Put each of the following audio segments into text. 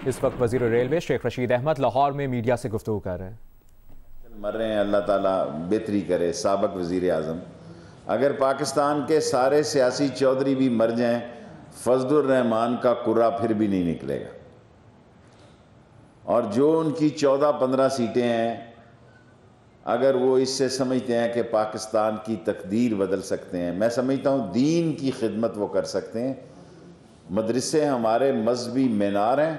اس وقت وزیر ریلوے شیخ رشید احمد لاہور میں میڈیا سے گفتگو کر رہے ہیں۔ مر رہے ہیں، اللہ تعالیٰ بہتری کرے۔ سابق وزیر اعظم، اگر پاکستان کے سارے سیاسی چودھری بھی مر جائیں، فضل الرحمان کا کرہ پھر بھی نہیں نکلے گا، اور جو ان کی 14-15 سیٹیں ہیں، اگر وہ اس سے سمجھتے ہیں کہ پاکستان کی تقدیر بدل سکتے ہیں، میں سمجھتا ہوں دین کی خدمت وہ کر سکتے ہیں۔ مدرسے ہمارے مذہبی مینار ہیں،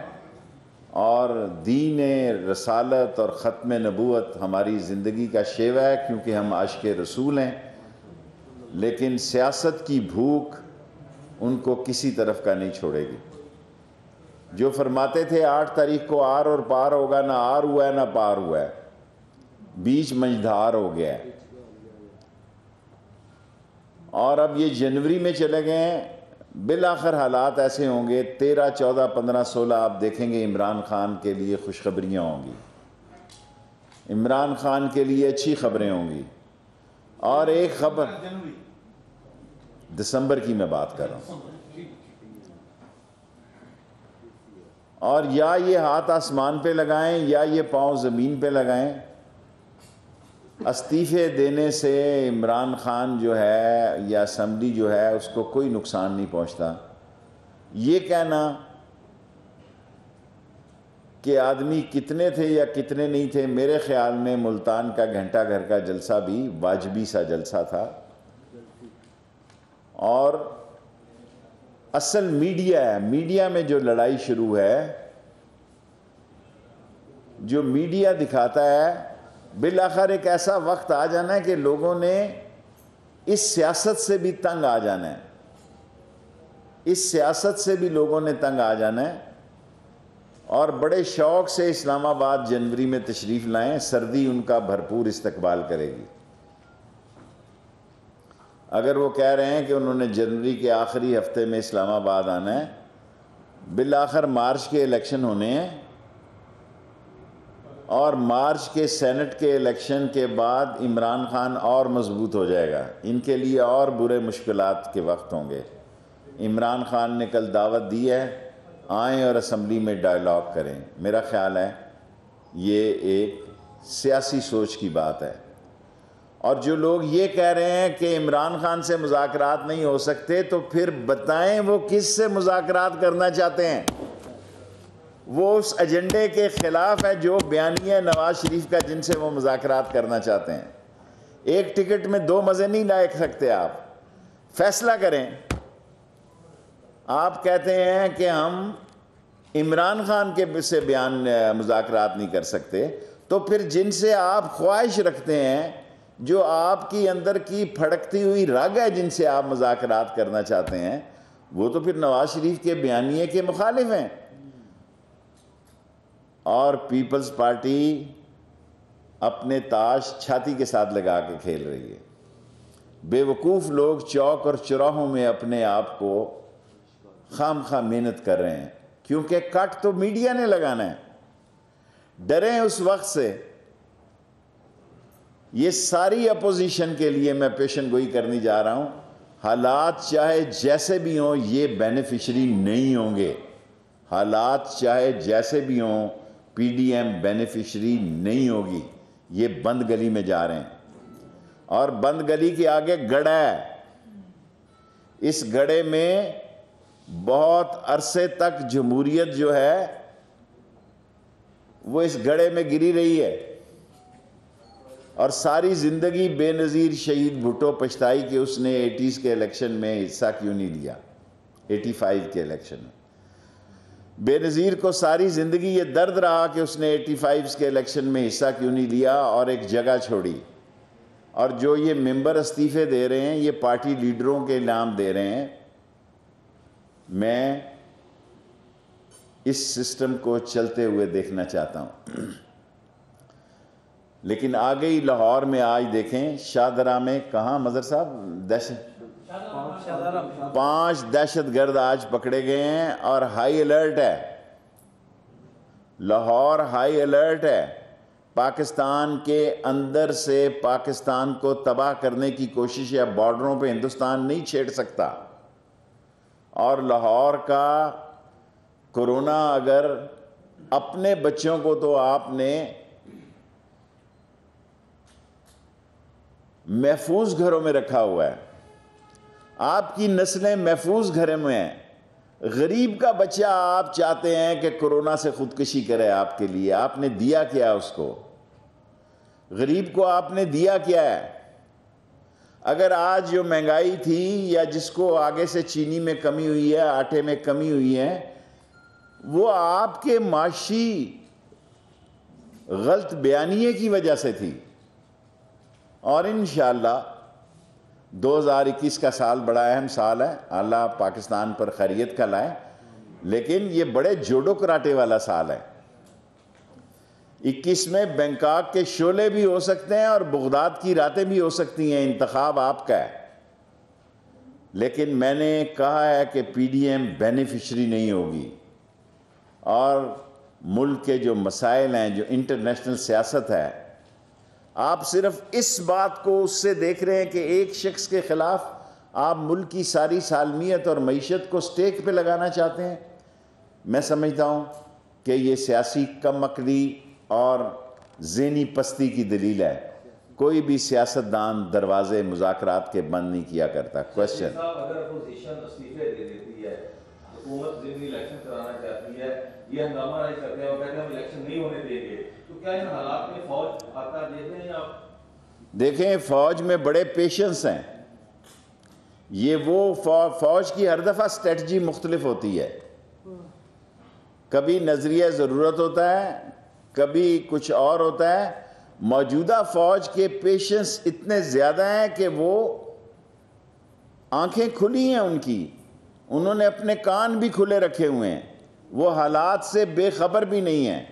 اور دین رسالت اور ختم نبوت ہماری زندگی کا شیوا ہے، کیونکہ ہم عاشق رسول ہیں، لیکن سیاست کی بھوک ان کو کسی طرف کا نہیں چھوڑے گی۔ جو فرماتے تھے 8 تاریخ کو آر اور پار ہوگا، نہ آر ہوا ہے نہ پار ہوا ہے، بیچ منجھدار ہو گیا ہے، اور اب یہ جنوری میں چلے گئے ہیں۔ بالآخر حالات ایسے ہوں گے، 13, 14, 15, 16 آپ دیکھیں گے عمران خان کے لیے خوشخبریاں ہوں گی، عمران خان کے لیے اچھی خبریں ہوں گی۔ اور ایک خبر دسمبر کی میں بات کر رہا ہوں، اور یا یہ ہاتھ آسمان پہ لگائیں یا یہ پاؤں زمین پہ لگائیں، استعفے دینے سے عمران خان جو ہے یا اسمبلی جو ہے اس کو کوئی نقصان نہیں پہنچتا۔ یہ کہنا کہ آدمی کتنے تھے یا کتنے نہیں تھے، میرے خیال میں ملتان کا گھنٹہ گھر کا جلسہ بھی واجبی سا جلسہ تھا، اور اصل میڈیا ہے، میڈیا میں جو لڑائی شروع ہے، جو میڈیا دکھاتا ہے، بالآخر ایک ایسا وقت آ جانا ہے کہ لوگوں نے اس سیاست سے بھی تنگ آ جانا ہے، اس سیاست سے بھی لوگوں نے تنگ آ جانا ہے، اور بڑے شوق سے اسلام آباد جنوری میں تشریف لائیں، سردی ان کا بھرپور استقبال کرے گی۔ اگر وہ کہہ رہے ہیں کہ انہوں نے جنوری کے آخری ہفتے میں اسلام آباد آنا ہے، بالآخر مارچ کے الیکشن ہونے ہیں، اور مارچ کے سینٹ کے الیکشن کے بعد عمران خان اور مضبوط ہو جائے گا، ان کے لیے اور برے مشکلات کے وقت ہوں گے۔ عمران خان نے کل دعوت دی ہے، آئیں اور اسمبلی میں ڈائیلاگ کریں۔ میرا خیال ہے یہ ایک سیاسی سوچ کی بات ہے، اور جو لوگ یہ کہہ رہے ہیں کہ عمران خان سے مذاکرات نہیں ہو سکتے، تو پھر بتائیں وہ کس سے مذاکرات کرنا چاہتے ہیں؟ وہ اس ایجنڈے کے خلاف ہے جو بیانیہ نواز شریف کا، جن سے وہ مذاکرات کرنا چاہتے ہیں۔ ایک ٹکٹ میں 2 مزے نہیں لا سکتے، آپ فیصلہ کریں۔ آپ کہتے ہیں کہ ہم عمران خان کے سے مذاکرات نہیں کر سکتے، تو پھر جن سے آپ خواہش رکھتے ہیں، جو آپ کی اندر کی پھڑکتی ہوئی رگ ہے، جن سے آپ مذاکرات کرنا چاہتے ہیں، وہ تو پھر نواز شریف کے بیانیے کے مخالف ہیں۔ اور پیپلز پارٹی اپنے تاش چھاتی کے ساتھ لگا کے کھیل رہی ہے۔ بے وقوف لوگ چوک اور چوراہوں میں اپنے آپ کو خام خواہ محنت کر رہے ہیں، کیونکہ کٹ تو میڈیا نے لگانا ہے۔ ڈریں اس وقت سے۔ یہ ساری اپوزیشن کے لیے میں پیشن گوئی کرنے جا رہا ہوں، حالات چاہے جیسے بھی ہوں یہ بینیفیشری نہیں ہوں گے، حالات چاہے جیسے بھی ہوں پی ڈی ایم بینیفیشری نہیں ہوگی۔ یہ بند گلی میں جا رہے ہیں، اور بند گلی کے آگے گڑھا ہے، اس گڑھے میں بہت عرصے تک جمہوریت جو ہے وہ اس گڑھے میں گری رہی ہے، اور ساری زندگی بے نظیر شہید بھٹو پچھتائی کہ اس نے 80s کے الیکشن میں حصہ کیوں نہیں لیا، 85 کے الیکشن میں۔ بے نظیر کو ساری زندگی یہ درد رہا کہ اس نے 85 کے الیکشن میں حصہ کیوں نہیں لیا اور ایک جگہ چھوڑی۔ اور جو یہ ممبر استعفے دے رہے ہیں، یہ پارٹی لیڈروں کے نام دے رہے ہیں۔ میں اس سسٹم کو چلتے ہوئے دیکھنا چاہتا ہوں، لیکن آگے ہی لاہور میں آج دیکھیں شاہدرہ میں، کہاں مظہر صاحب، 5 دہشت گرد آج پکڑے گئے ہیں، اور ہائی الرٹ ہے، لاہور ہائی الرٹ ہے۔ پاکستان کے اندر سے پاکستان کو تباہ کرنے کی کوشش ہے، بارڈروں پہ ہندوستان نہیں چھیڑ سکتا۔ اور لاہور کا کورونا اگر اپنے بچوں کو تو آپ نے محفوظ گھروں میں رکھا ہوا ہے، آپ کی نسلیں محفوظ گھروں میں ہیں. غریب کا بچہ آپ چاہتے ہیں کہ کورونا سے خودکشی کرے. آپ کے لیے آپ نے دیا کیا اس کو؟ غریب کو آپ نے دیا کیا ہے؟ اگر آج جو مہنگائی تھی یا جس کو آگے سے چینی میں کمی ہوئی ہے، آٹے میں کمی ہوئی ہے، وہ آپ کے معاشی غلط بیانیے کی وجہ سے تھی. اور انشاءاللہ 2021 کا سال بڑا اہم سال ہے، اللہ پاکستان پر خیریت کا لائے، لیکن یہ بڑے جوڑو کراٹے والا سال ہے. 21 میں بینکاک کے شعلے بھی ہو سکتے ہیں اور بغداد کی راتیں بھی ہو سکتی ہیں، انتخاب آپ کا ہے. لیکن میں نے کہا ہے کہ پی ڈی ایم بینیفیشری نہیں ہوگی، اور ملک کے جو مسائل ہیں، جو انٹرنیشنل سیاست ہے، آپ صرف اس بات کو اس سے دیکھ رہے ہیں کہ ایک شخص کے خلاف آپ ملک کی ساری سالمیت اور معیشت کو سٹیک پہ لگانا چاہتے ہیں. میں سمجھتا ہوں کہ یہ سیاسی کم عقلی اور ذہنی پستی کی دلیل ہے. کوئی بھی سیاستدان دروازے مذاکرات کے بند نہیں کیا کرتا. کوشچن اگر اپوزیشن استعفے دے دیتی ہے، حکومت ضمنی الیکشن کرانا چاہتی ہے، یہ ہنگامہ نہیں کرتے ہیں اور کہتے ہیں ہم الیکشن نہیں ہونے دیں گے، تو کیا ان حالات میں فوج آتا دیتے ہیں؟ آپ دیکھیں، فوج میں بڑے پیشنس ہیں. یہ وہ فوج کی ہر دفعہ سٹریٹجی مختلف ہوتی ہے. کبھی نظریہ ضرورت ہوتا ہے، کبھی کچھ اور ہوتا ہے. موجودہ فوج کے پیشنس اتنے زیادہ ہیں کہ وہ آنکھیں کھلی ہیں ان کی، انہوں نے اپنے کان بھی کھلے رکھے ہوئے ہیں، وہ حالات سے بے خبر بھی نہیں ہیں.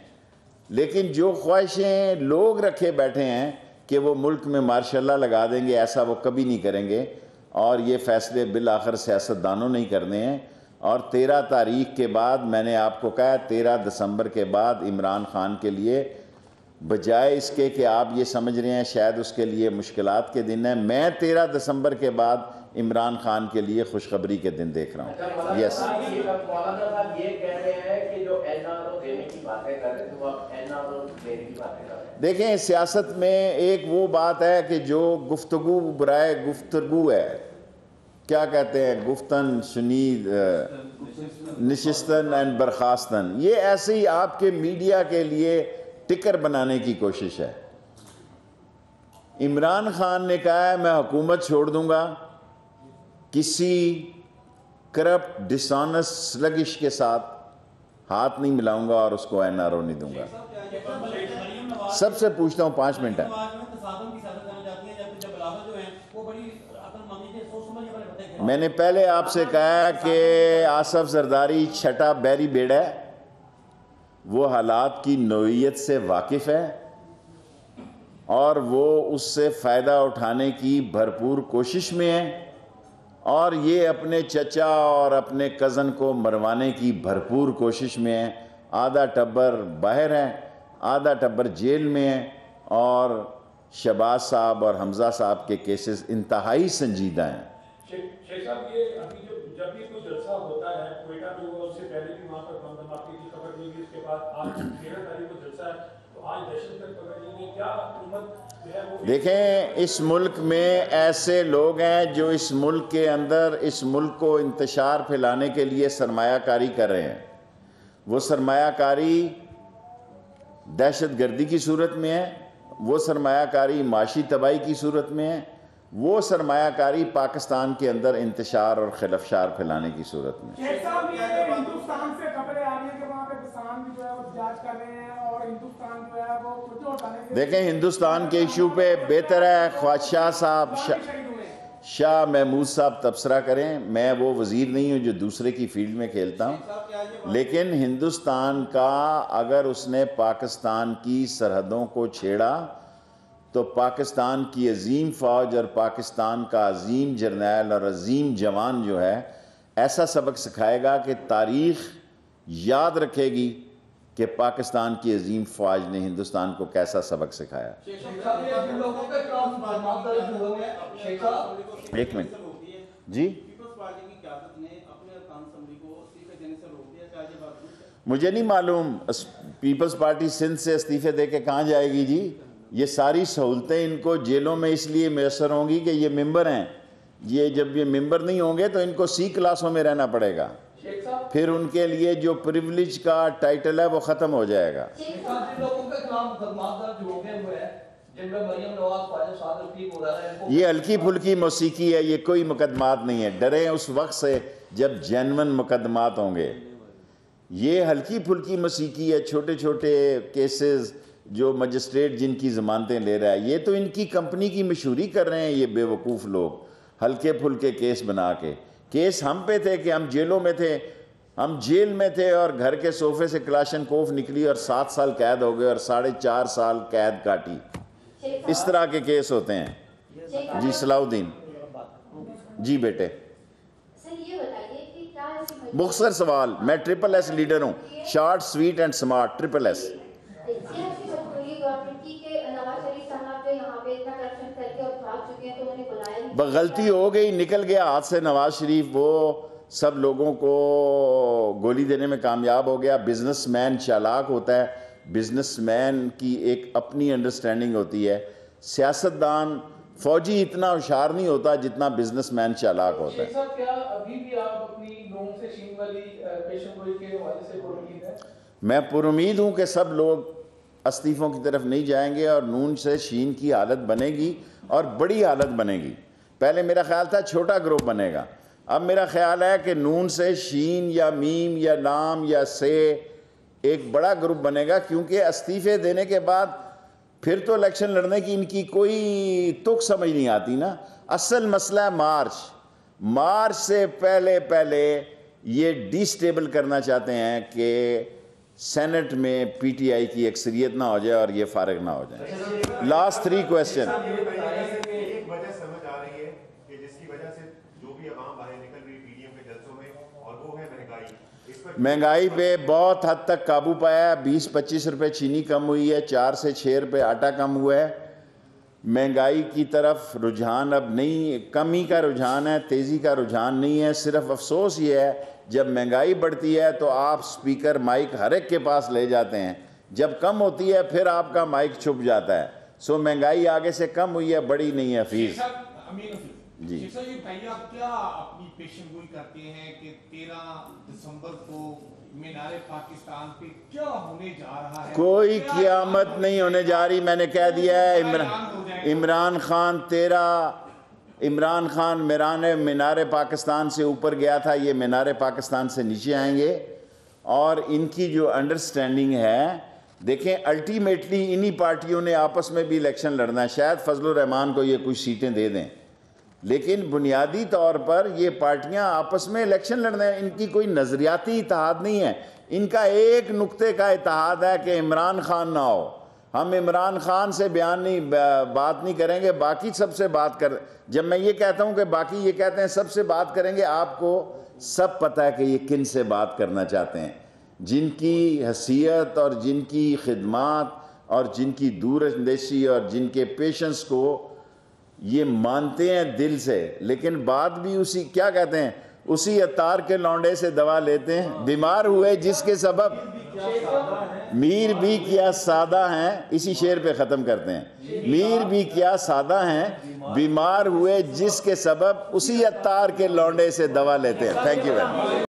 لیکن جو خواہشیں لوگ رکھے بیٹھے ہیں کہ وہ ملک میں ماشاء اللہ لگا دیں گے، ایسا وہ کبھی نہیں کریں گے. اور یہ فیصلے بالآخر سیاستدانوں نہیں کرنے ہیں. اور 13 تاریخ کے بعد میں نے آپ کو کہا 13 دسمبر کے بعد عمران خان کے لیے، بجائے اس کے کہ آپ یہ سمجھ رہے ہیں شاید اس کے لیے مشکلات کے دن ہیں، میں 13 دسمبر کے بعد عمران خان کے لیے خوشخبری کے دن دیکھ رہا ہوں. یس، مولانا صاحب یہ کہہ رہے ہیں کہ جو این آر او دینے کی باتیں کر رہے ہیں، تو آپ این آر او دینے کی باتیں کر رہے ہیں. دیکھیں، سیاست میں ایک وہ بات ہے کہ جو گفتگو برائے گفتگو ہے، کیا کہتے ہیں، گفتن شنید نشستن اینڈ برخاستن، یہ ایسے ہی آپ کے میڈیا کے لیے ٹکر بنانے کی کوشش ہے. عمران خان نے کہا ہے میں حکومت چھوڑ دوں گا، کسی کرپٹ ڈسانس سلگش کے ساتھ ہاتھ نہیں ملاؤں گا اور اس کو این آر او نہیں دوں گا. سب سے پوچھتا ہوں 5 منٹ ہے. میں نے پہلے آپ سے کہا کہ آصف زرداری چھٹا بیری بیڑ ہے، وہ حالات کی نوعیت سے واقف ہے اور وہ اس سے فائدہ اٹھانے کی بھرپور کوشش میں ہے، اور یہ اپنے چچا اور اپنے کزن کو مروانے کی بھرپور کوشش میں ہے. آدھا ٹبر باہر ہے، آدھا ٹبر جیل میں ہے، اور شہباز صاحب اور حمزہ صاحب کے کیسز انتہائی سنجیدہ ہیں. شیخ صاحب، یہ ابھی جب بھی کوئی جلسہ ہوتا ہے کوئٹہ میں، وہ اس سے پہلے بھی وہاں پر بم دھماکے کی خبر دی گئی، اس کے بعد آج 13 تاریخ کو جلسہ ہے، تو آج دہشت گرد پکڑ لی گئی. کیا حکومت جو ہے وہ دیکھیں، اس ملک میں ایسے لوگ ہیں جو اس ملک کے اندر اس ملک کو انتشار پھیلانے کے لیے سرمایہ کاری کر رہے ہیں. وہ سرمایہ کاری دہشت گردی کی صورت میں ہے، وہ سرمایہ کاری معاشی تباہی کی صورت میں ہے، وہ سرمایہ کاری پاکستان کے اندر انتشار اور خلفشار پھیلانے کی صورت میں. شیخ صاحب، یہ ہندوستان سے خبریں آ رہی ہیں کہ وہاں پہ کسان بھی جو ہے وہ جانچ کر رہے ہیں اور ہندوستان جو ہے وہ کچھ اٹھانے کے دیکھیں، ہندوستان کے ایشو پہ بہتر ہے خواجہ صاحب شاہ محمود صاحب تبصرہ کریں. میں وہ وزیر نہیں ہوں جو دوسرے کی فیلڈ میں کھیلتا ہوں، لیکن ہندوستان کا اگر اس نے پاکستان کی سرحدوں کو چھیڑا تو پاکستان کی عظیم فوج اور پاکستان کا عظیم جرنیل اور عظیم جوان جو ہے ایسا سبق سکھائے گا کہ تاریخ یاد رکھے گی کہ پاکستان کی عظیم فوج نے ہندوستان کو کیسا سبق سکھایا. ایک منٹ جی، مجھے نہیں معلوم پیپلز پارٹی سندھ سے استعفے دے کے کہاں جائے گی جی؟ یہ ساری سہولتیں ان کو جیلوں میں اس لیے میسر ہوں گی کہ یہ ممبر ہیں. یہ جب یہ ممبر نہیں ہوں گے تو ان کو سی کلاسوں میں رہنا پڑے گا, پھر ان کے لیے جو پریولیج کا ٹائٹل ہے وہ ختم ہو جائے گا. یہ ہلکی پھلکی موسیقی ہے, یہ کوئی مقدمات نہیں ہے. ڈریں اس وقت سے جب جینون مقدمات ہوں گے. یہ ہلکی پھلکی موسیقی ہے, چھوٹے چھوٹے کیسز جو مجسٹریٹ جن کی ضمانتیں لے رہا ہے. یہ تو ان کی کمپنی کی مشہوری کر رہے ہیں یہ بے وقوف لوگ, ہلکے پھلکے کیس بنا کے. کیس ہم پہ تھے کہ ہم جیلوں میں تھے, ہم جیل میں تھے اور گھر کے صوفے سے کلاشنکوف نکلی اور 7 سال قید ہو گئے اور 4.5 سال قید کاٹی. اس طرح کے کیس ہوتے ہیں. جی صلاح الدین. جی بیٹے مختصر سوال. میں ٹرپل ایس لیڈر ہوں, short sweet and smart, triple S. غلطی ہو گئی, نکل گیا ہاتھ سے نواز شریف. وہ سب لوگوں کو گولی دینے میں کامیاب ہو گیا. بزنس مین چالاک ہوتا ہے, بزنس مین کی ایک اپنی انڈرسٹینڈنگ ہوتی ہے. سیاستدان فوجی اتنا ہوشیار نہیں ہوتا جتنا بزنس مین چالاک ہوتا ہے. میں پر امید ہوں کہ سب لوگ استعفوں کی طرف نہیں جائیں گے اور نون سے شین کی حالت بنے گی اور بڑی حالت بنے گی. پہلے میرا خیال تھا چھوٹا گروپ بنے گا, اب میرا خیال ہے کہ نون سے شین یا میم یا لام یا سے ایک بڑا گروپ بنے گا, کیونکہ استعفے دینے کے بعد پھر تو الیکشن لڑنے کی ان کی کوئی تک سمجھ نہیں آتی نا. اصل مسئلہ ہے مارچ. مارچ سے پہلے یہ ڈی سٹیبل کرنا چاہتے ہیں کہ سینٹ میں پی ٹی آئی کی اکثریت نہ ہو جائے اور یہ فارغ نہ ہو جائے. Last 3 question. ایک وجہ سمجھ آ رہی ہے کہ جس کی وجہ سے جو بھی عوام باہر نکل رہی پی ڈی ایم کے جلسوں میں, اور وہ ہے مہنگائی. مہنگائی پہ بہت حد تک قابو پایا ہے. 20-25 روپے چینی کم ہوئی ہے, 4 سے 6 روپے آٹا کم ہوا ہے. مہنگائی کی طرف رجحان اب نہیں, کمی کا رجحان ہے, تیزی کا رجحان نہیں ہے. صرف افسوس یہ ہے جب مہنگائی بڑھتی ہے تو آپ سپیکر مائک ہر ایک کے پاس لے جاتے ہیں, جب کم ہوتی ہے پھر آپ کا مائک چھپ جاتا ہے. سو مہنگائی آگے سے کم ہوئی ہے, بڑی نہیں ہے. فیس جی یہ بتائیے آپ کیا اپنی پیشن گوئی کرتے ہیں کہ 13 دسمبر کو مینار پاکستان پہ کیا ہونے جا رہا ہے؟ کوئی قیامت نہیں ہونے جا رہی. میں نے کہہ دیا ہے عمران خان مینار پاکستان سے اوپر گیا تھا, یہ مینار پاکستان سے نیچے آئیں گے. اور ان کی جو انڈرسٹینڈنگ ہے, دیکھیں الٹیمیٹلی انہی پارٹیوں نے آپس میں بھی الیکشن لڑنا ہے. شاید فضل الرحمان کو یہ کچھ سیٹیں دے دیں, لیکن بنیادی طور پر یہ پارٹیاں آپس میں الیکشن لڑنا ہے. ان کی کوئی نظریاتی اتحاد نہیں ہے. ان کا ایک نقطے کا اتحاد ہے کہ عمران خان نہ ہو. ہم عمران خان سے بات نہیں کریں گے, باقی سب سے بات کر. جب میں یہ کہتا ہوں کہ باقی یہ کہتے ہیں سب سے بات کریں گے, آپ کو سب پتہ ہے کہ یہ کن سے بات کرنا چاہتے ہیں. جن کی حیثیت اور جن کی خدمات اور جن کی دور اندیشی اور جن کے پیشنس کو یہ مانتے ہیں دل سے, لیکن بات بھی اسی کیا کہتے ہیں اسی عطار کے لونڈے سے دوا لیتے ہیں. بیمار ہوئے جس کے سبب میر بھی کیا سادہ ہیں, اسی شعر پہ ختم کرتے ہیں. میر بھی کیا سادہ ہیں, بیمار ہوئے جس کے سبب اسی عطار کے لونڈے سے دوا لیتے ہیں. Thank you very much.